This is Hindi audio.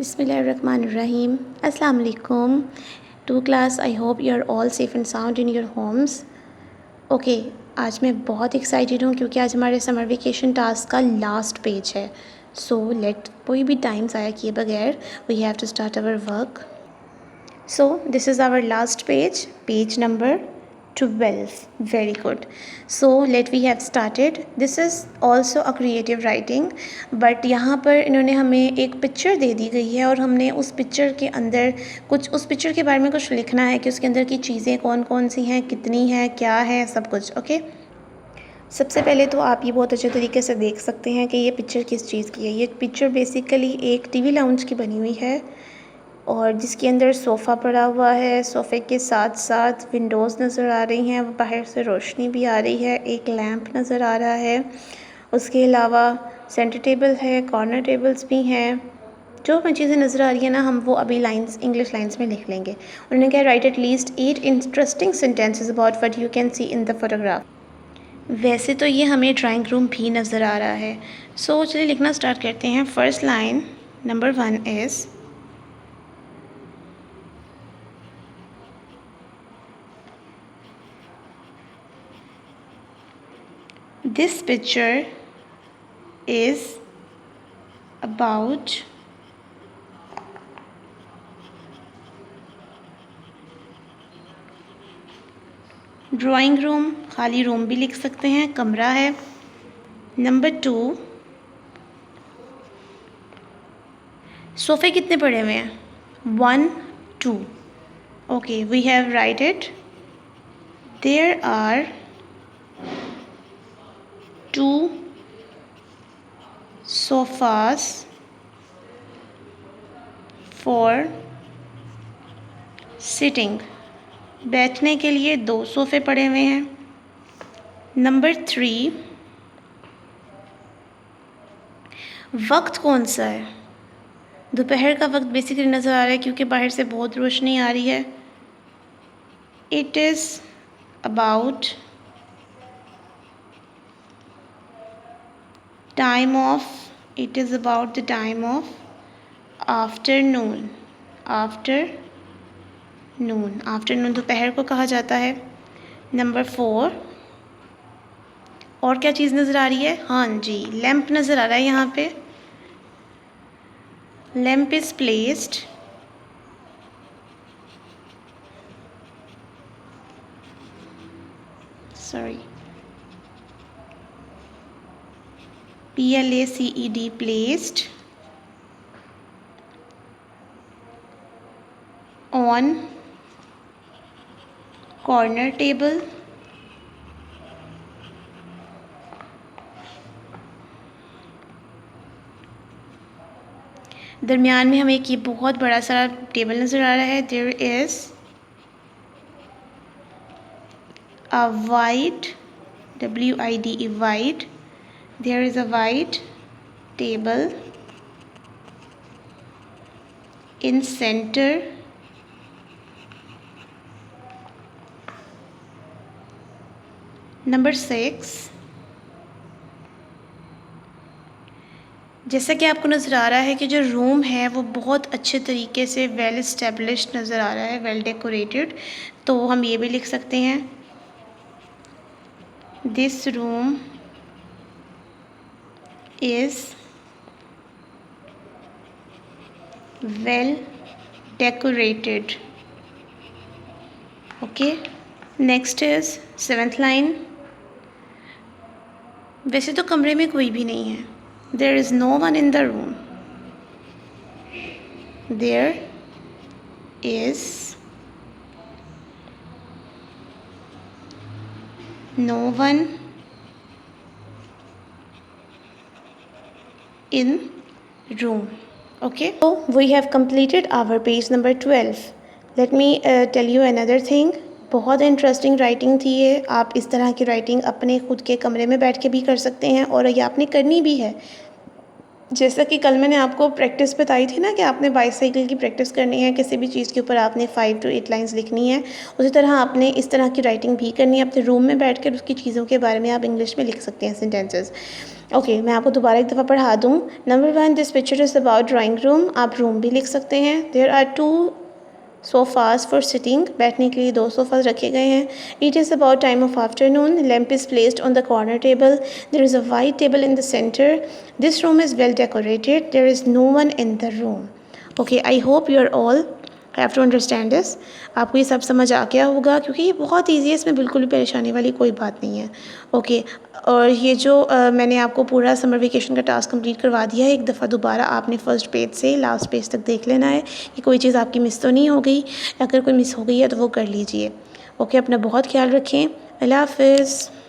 Bismillahirrahmanirrahim. Assalamu alaikum to class. I hope you are all safe and sound in your homes. Okay आज मैं बहुत एक्साइटेड हूँ क्योंकि आज हमारे समर वेकेशन टास्क का लास्ट पेज है. सो लेट कोई भी टाइम ज़ाया किए बगैर we have to start our work. So this is our last page, page number 12. Very good. So let we have started. This is also a creative writing. But यहाँ पर इन्होंने हमें एक पिक्चर दे दी गई है और हमने उस पिक्चर के अंदर उस पिक्चर के बारे में कुछ लिखना है कि उसके अंदर की चीज़ें कौन कौन सी हैं, कितनी हैं, क्या है, सब कुछ. ओके सबसे पहले तो आप ये बहुत अच्छे तरीके से देख सकते हैं कि ये पिक्चर किस चीज़ की है. ये पिक्चर बेसिकली एक टीवी लाउंज की बनी हुई है और जिसके अंदर सोफ़ा पड़ा हुआ है. सोफ़े के साथ साथ विंडोज़ नज़र आ रही हैं, बाहर से रोशनी भी आ रही है, एक लैंप नज़र आ रहा है. उसके अलावा सेंटर टेबल है, कॉर्नर टेबल्स भी हैं. जो हमें चीज़ें नज़र आ रही हैं ना, हम वो अभी लाइंस इंग्लिश लाइंस में लिख लेंगे. उन्होंने कहा right at least 8 interesting sentences about what you can see in the photograph. वैसे तो ये हमें ड्राइंग रूम भी नज़र आ रहा है. सो चलिए लिखना स्टार्ट करते हैं. First line number 1 is this picture is about drawing room. खाली रूम भी लिख सकते हैं, कमरा है. नंबर 2 सोफ़े कितने पड़े हुए हैं? 1 2. Okay we have write it. There are 2 sofas for sitting. बैठने के लिए 2 सोफ़े पड़े हुए हैं. नंबर 3 वक्त कौन सा है? दोपहर का वक्त बेसिकली नज़र आ रहा है क्योंकि बाहर से बहुत रोशनी आ रही है. It is about time of it is about the time of afternoon. Afternoon दोपहर को कहा जाता है. नंबर 4 और क्या चीज़ नज़र आ रही है? हाँ जी, लैंप नज़र आ रहा है. यहाँ पे lamp is placed PLACED placed on corner table. दरमियान में हमें एक ये बहुत बड़ा सारा टेबल नज़र आ रहा है. There is a white WIDE white. There is a white table in center. Number 6 जैसा कि आपको नज़र आ रहा है कि जो रूम है वो बहुत अच्छे तरीके से वेल इस्टेब्लिश्ड नज़र आ रहा है, वेल डेकोरेटेड. तो हम ये भी लिख सकते हैं this room is well decorated. Okay, next is 7th line. वैसे तो कमरे में कोई भी नहीं है. There is no one in the room. There is no one in room. Okay, so we have completed our page number 12. Let me tell you another thing. बहुत इंटरेस्टिंग राइटिंग थी ये. आप इस तरह की राइटिंग अपने खुद के कमरे में बैठ के भी कर सकते हैं और ये आपने करनी भी है. जैसा कि कल मैंने आपको प्रैक्टिस बताई थी ना कि आपने बाईसाइकिल की प्रैक्टिस करनी है, किसी भी चीज़ के ऊपर आपने 5 to 8 लाइंस लिखनी है. उसी तरह आपने इस तरह की राइटिंग भी करनी है. अपने रूम में बैठ कर उसकी चीज़ों के बारे में आप इंग्लिश में लिख सकते हैं सेंटेंसेस. ओके मैं आपको दोबारा एक दफ़ा पढ़ा दूँ। Number 1, this picture is about drawing room. आप रूम भी लिख सकते हैं। There are 2 sofas for sitting, बैठने के लिए 2 सोफ़ाज़ रखे गए हैं। It is about time of afternoon. Lamp is placed on the corner table. There is a white table in the centre. This room is well decorated. There is no one in the room. Okay, I hope you are all have to understand this. आपको ये सब समझ आ गया होगा क्योंकि ये बहुत ईजी है, इसमें बिल्कुल भी परेशानी वाली कोई बात नहीं है। ओके, और ये जो मैंने आपको पूरा समर वेकेशन का टास्क कंप्लीट करवा दिया है, एक दफ़ा दोबारा आपने फ़र्स्ट पेज से लास्ट पेज तक देख लेना है कि कोई चीज़ आपकी मिस तो नहीं हो गई। अगर कोई मिस हो गई है तो वो कर लीजिए। ओके, अपना बहुत ख्याल रखें। अल्लाह हाफ़िज़।